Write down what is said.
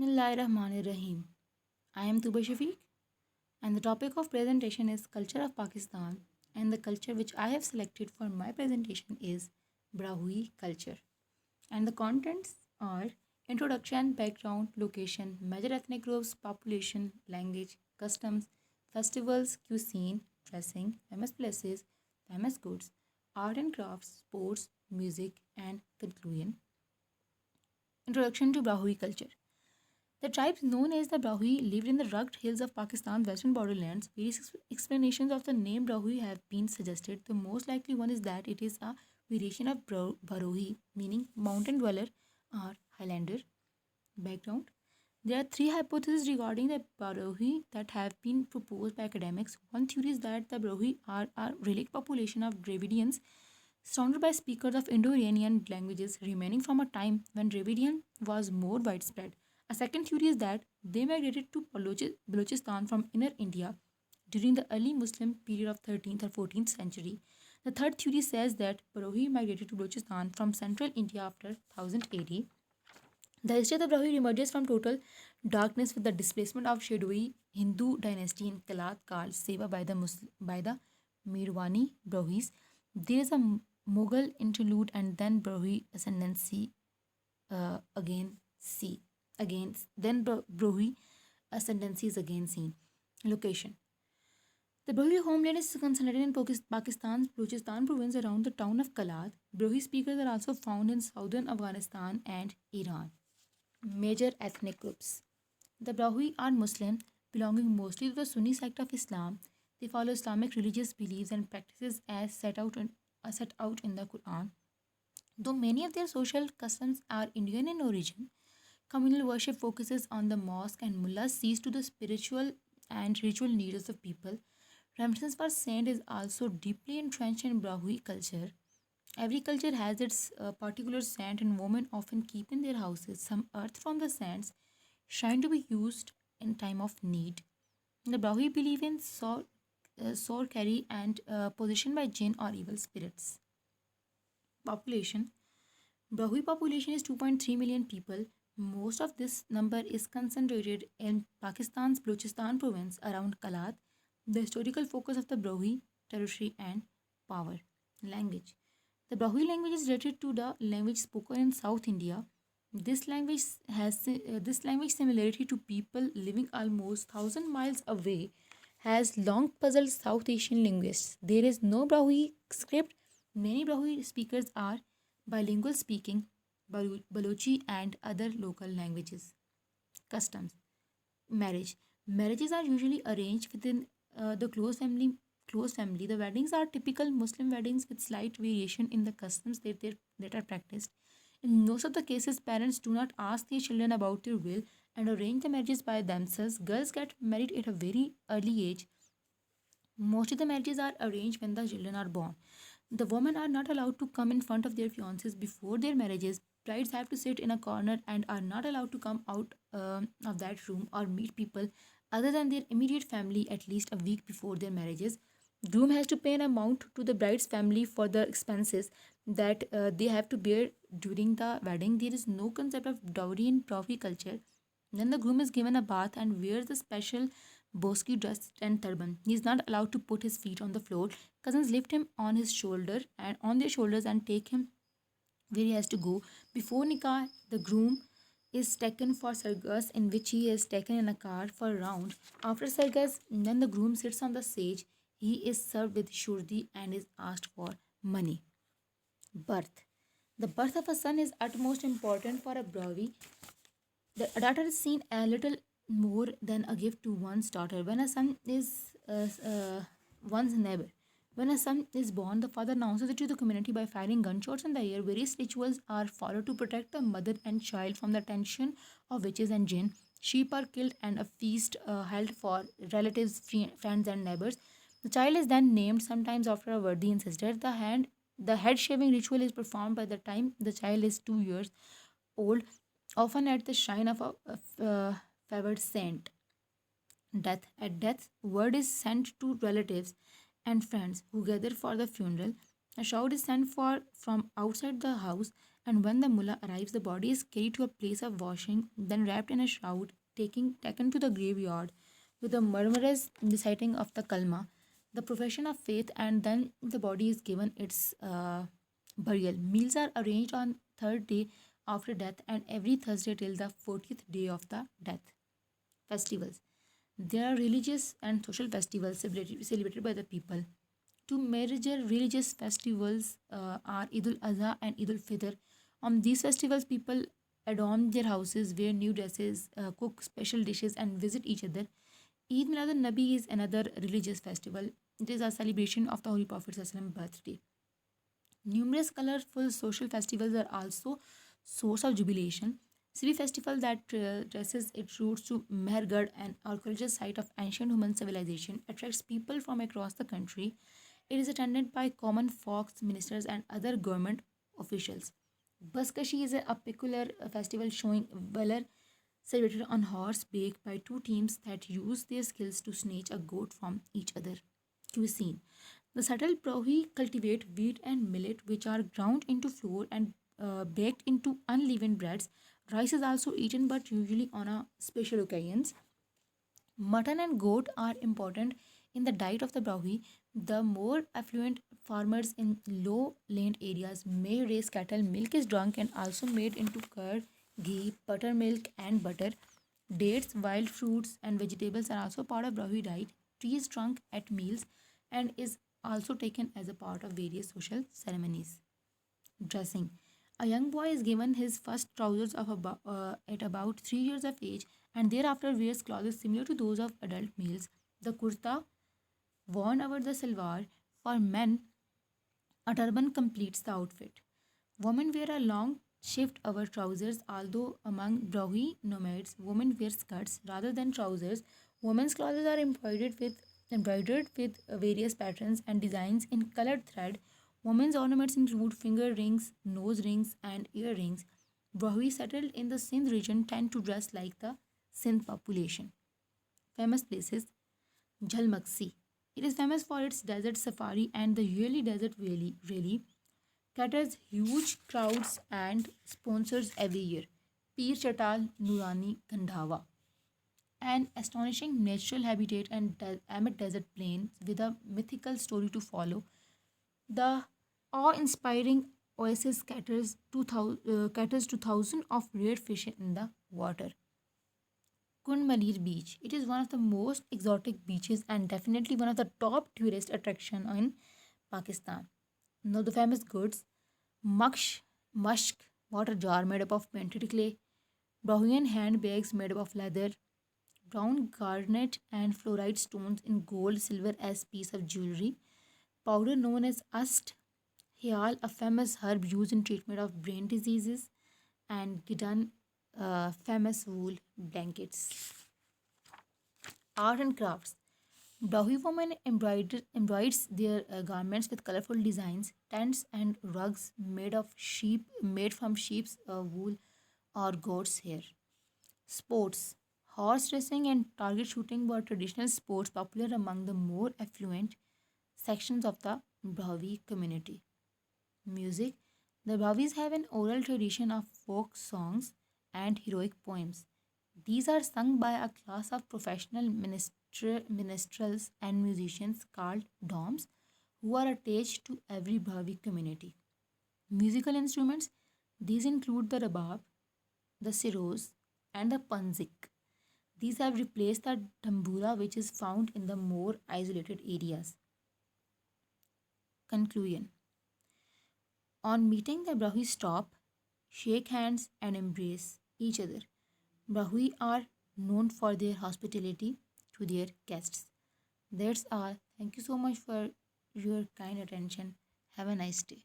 Bismillahirrahmanirrahim. I am Tuba Shafiq, and the topic of presentation is Culture of Pakistan, and the culture which I have selected for my presentation is Brahui culture. And the contents are introduction, background, location, major ethnic groups, population, language, customs, festivals, cuisine, dressing, famous places, famous goods, art and crafts, sports, music, and conclusion. Introduction to Brahui culture. The tribes known as the Brahui lived in the rugged hills of Pakistan's western borderlands. Various explanations of the name Brahui have been suggested. The most likely one is that it is a variation of Barohi, meaning mountain dweller or Highlander. Background. There are three hypotheses regarding the Barohi that have been proposed by academics. One theory is that the Barohi are a relic population of Dravidians surrounded by speakers of Indo-Iranian languages remaining from a time when Dravidian was more widespread. A second theory is that they migrated to Balochistan from inner India during the early Muslim period of 13th or 14th century. The third theory says that Barohi migrated to Balochistan from central India after 1000 AD. The history of the Barohi emerges from total darkness with the displacement of Shadowy Hindu dynasty in Kalat called Seva by the Mirwani Barohis. There is a Mughal interlude and then Barohi ascendancy again see again then Barohi ascendancy is again seen. Location. The Barohi homeland is concentrated in Pakistan's Balochistan province around the town of Kalat. Barohi speakers are also found in southern Afghanistan and Iran. Major ethnic groups. The Barohi are Muslim, belonging mostly to the Sunni sect of Islam. They follow Islamic religious beliefs and practices as set out in the Quran. Though many of their social customs are Indian in origin, communal worship focuses on the mosque and mullahs sees to the spiritual and ritual needs of people. Reverence for saint is also deeply entrenched in Barohi culture. Every culture has its particular saint, and women often keep in their houses some earth from the saints, shrine to be used in time of need. The Barohi believe in soul carry and possession by jinn or evil spirits. Population. Barohi population is 2.3 million people. Most of this number is concentrated in Pakistan's Balochistan province around Kalat, the historical focus of the Barohi territory and power. Language. The Barohi language is related to the language spoken in South India. This language similarity to people living almost 1,000 miles away has long puzzled South Asian linguists. There is no Barohi script. Many Barohi speakers are bilingual speaking Balochi and other local languages. Customs. Marriage. Marriages are usually arranged within the close family. The weddings are typical Muslim weddings with slight variation in the customs that are practiced. In most of the cases, parents do not ask their children about their will and arrange the marriages by themselves. Girls get married at a very early age. Most of the marriages are arranged when the children are born. The women are not allowed to come in front of their fiancés before their marriages. Brides have to sit in a corner and are not allowed to come out of that room or meet people other than their immediate family at least a week before their marriages. Groom has to pay an amount to the bride's family for the expenses that they have to bear during the wedding. There is no concept of dowry in Barohi culture. Then the groom is given a bath and wears a special bosky dress and turban. He is not allowed to put his feet on the floor. Cousins lift him on his shoulder and on their shoulders and take him where he has to go. Before Nikah, the groom is taken for Sargas, in which he is taken in a car for a round. After Sargas, then the groom sits on the stage. He is served with shurdi and is asked for money. Birth. The birth of a son is utmost important for a Brahui. The daughter is seen a little more than a gift to one's daughter. When a son is one's neighbor. When a son is born, the father announces it to the community by firing gunshots in the air. Various rituals are followed to protect the mother and child from the tension of witches and jinn. Sheep are killed and a feast held for relatives, friends, and neighbors. The child is then named, sometimes after a worthy ancestor. The head shaving ritual is performed by the time the child is 2 years old, often at the shrine of a favored saint. Death. At death, word is sent to relatives and friends who gather for the funeral. A shout is sent for from outside the house, And when the mullah arrives, the body is carried to a place of washing, then wrapped in a shroud, taken to the graveyard with the murmurous reciting of the kalma, the profession of faith, and then the body is given its burial. Meals are arranged on third day after death and every Thursday till the 40th day of the death. Festivals. There are religious and social festivals celebrated by the people. Two major religious festivals are Eid ul Adha and Eid ul Fitr. On these festivals, people adorn their houses, wear new dresses, cook special dishes, and visit each other. Eid Milad al Nabi is another religious festival. It is a celebration of the Holy Prophet's birthday. Numerous colorful social festivals are also source of jubilation. Civi festival that traces its roots to Mehergarh, an archaeological site of ancient human civilization, attracts people from across the country. It is attended by common folks, ministers, and other government officials. Baskashi is a peculiar festival showing valor celebrated on horseback by two teams that use their skills to snatch a goat from each other. Cuisine. The subtle Prohi cultivate wheat and millet, which are ground into flour and baked into unleavened breads. Rice is also eaten, but usually on a special occasions. Mutton and goat are important in the diet of the Brahvi. The more affluent farmers in low land areas may raise cattle. Milk is drunk and also made into curd, ghee, buttermilk, and butter. Dates, wild fruits, and vegetables are also part of Brahvi diet. Tea is drunk at meals and is also taken as a part of various social ceremonies. Dressing. A young boy is given his first trousers at about 3 years of age and thereafter wears clothes similar to those of adult males. The kurta, worn over the salwar, for men, a turban completes the outfit. Women wear a long shift over trousers, although among Brahvi nomads, women wear skirts rather than trousers. Women's clothes are embroidered with various patterns and designs in colored thread. Women's ornaments include finger rings, nose rings, and earrings. Brahvi settled in the Sindh region tend to dress like the Sindh population. Famous places. Jhalmaksi. It is famous for its desert safari and the yearly desert rally caters huge crowds and sponsors every year. Pir Chatal Nurani Gandhava, an astonishing natural habitat and amid desert plains with a mythical story to follow. The awe-inspiring oasis caters to thousands of rare fish in the water. Kund Malir Beach. It is one of the most exotic beaches and definitely one of the top tourist attraction in Pakistan. Now the famous goods. Mushk water jar made up of painted clay, Brahmian handbags made up of leather, brown garnet and fluorite stones in gold, silver as piece of jewelry, powder known as ast, hyal, a famous herb used in treatment of brain diseases, and gidan, famous wool blankets. Art and crafts. Brahui women embroiders their garments with colorful designs, tents and rugs made from sheep's wool or goat's hair. Sports. Horse racing and target shooting were traditional sports popular among the more affluent sections of the Brahui community. Music. The Brahvis have an oral tradition of folk songs and heroic poems. These are sung by a class of professional minstrels and musicians called DOMs who are attached to every Brahvi community. Musical instruments. These include the rabab, the siros, and the panzik. These have replaced the tambura which is found in the more isolated areas. Conclusion. On meeting, the Brahui stop, shake hands, and embrace each other. Brahui are known for their hospitality to their guests. That's all. Thank you so much for your kind attention. Have a nice day.